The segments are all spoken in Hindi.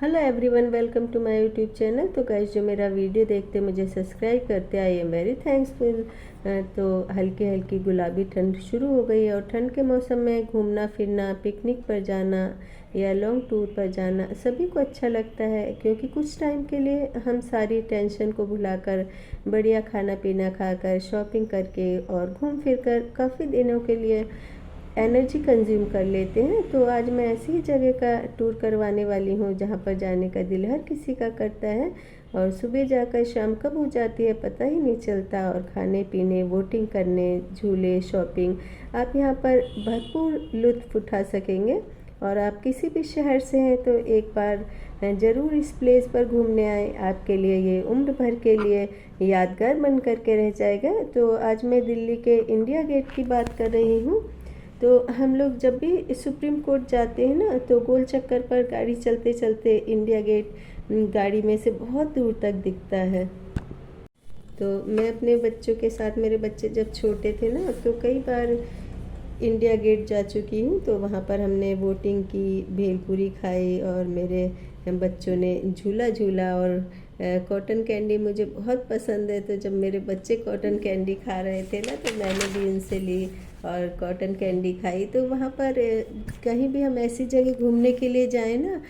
Hello everyone, welcome to my YouTube channel. तो गाइस, जो मेरा वीडियो देखते मुझे सब्सक्राइब करते, आई एम वेरी थैंक्सफुल। तो हल्की हल्की गुलाबी ठंड शुरू हो गई है और ठंड के मौसम में घूमना फिरना, पिकनिक पर जाना या लॉन्ग टूर पर जाना सभी को अच्छा लगता है, क्योंकि कुछ टाइम के लिए हम सारी टेंशन को भुलाकर बढ़िया खाना पीना खाकर, शॉपिंग करके और घूम फिर कर काफ़ी दिनों के लिए एनर्जी कंज्यूम कर लेते हैं। तो आज मैं ऐसी ही जगह का टूर करवाने वाली हूँ जहाँ पर जाने का दिल हर किसी का करता है, और सुबह जाकर शाम कब हो जाती है पता ही नहीं चलता। और खाने पीने, बोटिंग करने, झूले, शॉपिंग, आप यहाँ पर भरपूर लुत्फ़ उठा सकेंगे। और आप किसी भी शहर से हैं तो एक बार ज़रूर इस प्लेस पर घूमने आए, आपके लिए ये उम्र भर के लिए यादगार बन कर के रह जाएगा। तो आज मैं दिल्ली के इंडिया गेट की बात कर रही हूँ। तो हम लोग जब भी सुप्रीम कोर्ट जाते हैं ना, तो गोल चक्कर पर गाड़ी चलते चलते इंडिया गेट गाड़ी में से बहुत दूर तक दिखता है। तो मैं अपने बच्चों के साथ, मेरे बच्चे जब छोटे थे ना, तो कई बार इंडिया गेट जा चुकी हूँ। तो वहाँ पर हमने बोटिंग की, भेलपूरी खाई और मेरे बच्चों ने झूला झूला। और कॉटन कैंडी मुझे बहुत पसंद है, तो जब मेरे बच्चे कॉटन कैंडी खा रहे थे ना, तो मैंने भी उनसे ली और कॉटन कैंडी खाई। तो वहाँ पर कहीं भी हम ऐसी जगह घूमने के लिए जाएं ना,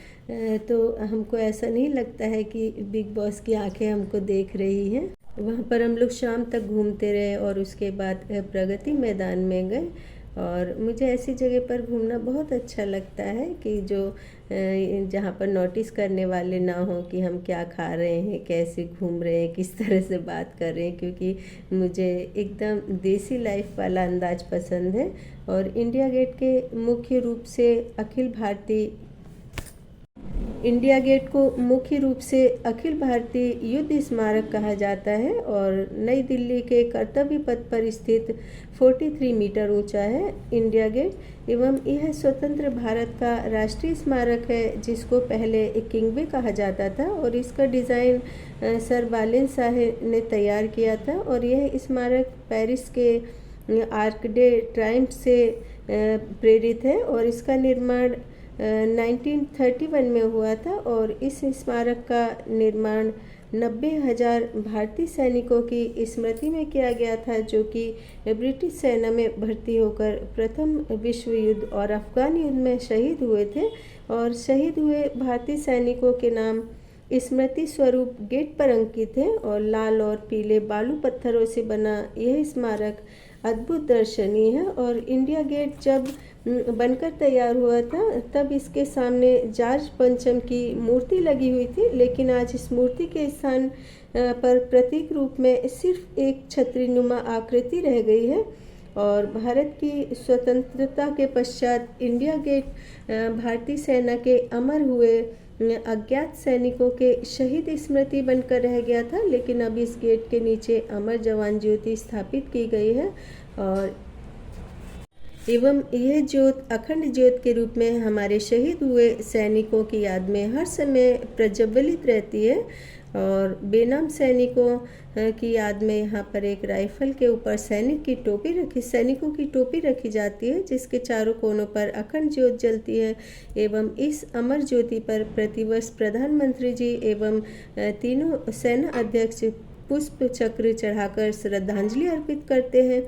तो हमको ऐसा नहीं लगता है कि बिग बॉस की आंखें हमको देख रही हैं। वहाँ पर हम लोग शाम तक घूमते रहे और उसके बाद प्रगति मैदान में गए। और मुझे ऐसी जगह पर घूमना बहुत अच्छा लगता है कि जो जहाँ पर नोटिस करने वाले ना हो कि हम क्या खा रहे हैं, कैसे घूम रहे हैं, किस तरह से बात कर रहे हैं, क्योंकि मुझे एकदम देसी लाइफ वाला अंदाज पसंद है। और इंडिया गेट के मुख्य रूप से इंडिया गेट को मुख्य रूप से अखिल भारतीय युद्ध स्मारक कहा जाता है और नई दिल्ली के कर्तव्य पथ पर स्थित 43 मीटर ऊंचा है इंडिया गेट। एवं यह स्वतंत्र भारत का राष्ट्रीय स्मारक है, जिसको पहले किंगवे कहा जाता था। और इसका डिज़ाइन सर वालेन शाह ने तैयार किया था। और यह स्मारक पेरिस के आर्क डे ट्रायम्फ से प्रेरित है और इसका निर्माण 1931 में हुआ था। और इस स्मारक का निर्माण 90,000 भारतीय सैनिकों की स्मृति में किया गया था, जो कि ब्रिटिश सेना में भर्ती होकर प्रथम विश्व युद्ध और अफगान युद्ध में शहीद हुए थे। और शहीद हुए भारतीय सैनिकों के नाम स्मृति स्वरूप गेट पर अंकित है। और लाल और पीले बालू पत्थरों से बना यह स्मारक अद्भुत दर्शनीय है। और इंडिया गेट जब बनकर तैयार हुआ था, तब इसके सामने जॉर्ज पंचम की मूर्ति लगी हुई थी, लेकिन आज इस मूर्ति के स्थान पर प्रतीक रूप में सिर्फ एक छतरीनुमा आकृति रह गई है। और भारत की स्वतंत्रता के पश्चात इंडिया गेट भारतीय सेना के अमर हुए अज्ञात सैनिकों के शहीद स्मृति बनकर रह गया था। लेकिन अब इस गेट के नीचे अमर जवान ज्योति स्थापित की गई है और एवं यह ज्योत अखंड ज्योत के रूप में हमारे शहीद हुए सैनिकों की याद में हर समय प्रज्वलित रहती है। और बेनाम सैनिकों की याद में यहाँ पर एक राइफल के ऊपर सैनिकों की टोपी रखी जाती है, जिसके चारों कोनों पर अखंड ज्योत जलती है। एवं इस अमर ज्योति पर प्रतिवर्ष प्रधानमंत्री जी एवं तीनों सेना अध्यक्ष पुष्प चक्र चढ़ाकर श्रद्धांजलि अर्पित करते हैं।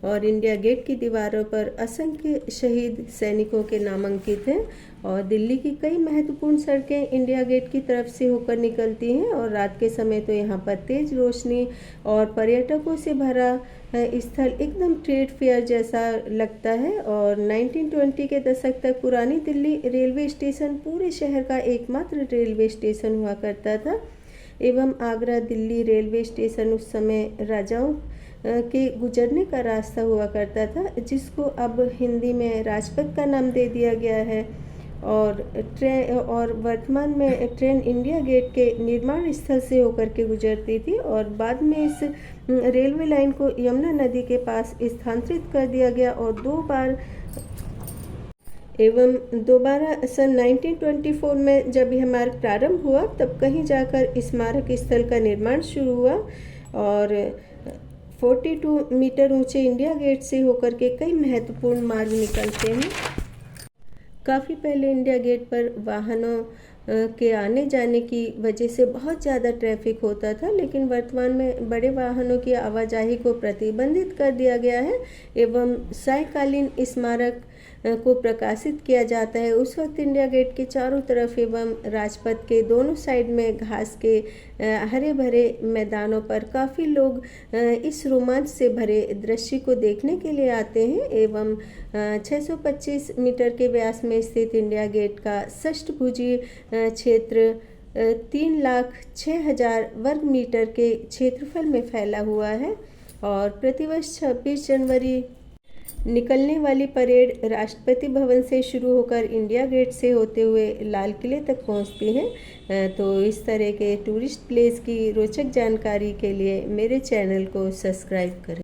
और इंडिया गेट की दीवारों पर असंख्य शहीद सैनिकों के नाम अंकित हैं। और दिल्ली की कई महत्वपूर्ण सड़कें इंडिया गेट की तरफ से होकर निकलती हैं। और रात के समय तो यहाँ पर तेज रोशनी और पर्यटकों से भरा स्थल एकदम ट्रेड फेयर जैसा लगता है। और 1920 के दशक तक पुरानी दिल्ली रेलवे स्टेशन पूरे शहर का एकमात्र रेलवे स्टेशन हुआ करता था। एवं आगरा दिल्ली रेलवे स्टेशन उस समय राजाओं के गुजरने का रास्ता हुआ करता था, जिसको अब हिंदी में राजपथ का नाम दे दिया गया है। और वर्तमान में ट्रेन इंडिया गेट के निर्माण स्थल से होकर के गुजरती थी। और बाद में इस रेलवे लाइन को यमुना नदी के पास स्थानांतरित कर दिया गया। और दोबारा सन 1924 में जब यह मार्ग प्रारंभ हुआ, तब कहीं जाकर स्मारक स्थल का निर्माण शुरू हुआ। और 42 मीटर ऊंचे इंडिया गेट से होकर के कई महत्वपूर्ण मार्ग निकलते हैं। काफ़ी पहले इंडिया गेट पर वाहनों के आने जाने की वजह से बहुत ज़्यादा ट्रैफिक होता था, लेकिन वर्तमान में बड़े वाहनों की आवाजाही को प्रतिबंधित कर दिया गया है एवं सायकालीन स्मारक को प्रकाशित किया जाता है। उस वक्त इंडिया गेट के चारों तरफ एवं राजपथ के दोनों साइड में घास के हरे भरे मैदानों पर काफ़ी लोग इस रोमांच से भरे दृश्य को देखने के लिए आते हैं एवं 625 मीटर के व्यास में स्थित इंडिया गेट का षष्ठभुजीय क्षेत्र 3,06,000 वर्ग मीटर के क्षेत्रफल में फैला हुआ है और प्रतिवर्ष 26 जनवरी निकलने वाली परेड राष्ट्रपति भवन से शुरू होकर इंडिया गेट से होते हुए लाल किले तक पहुंचती है। तो इस तरह के टूरिस्ट प्लेस की रोचक जानकारी के लिए मेरे चैनल को सब्सक्राइब करें।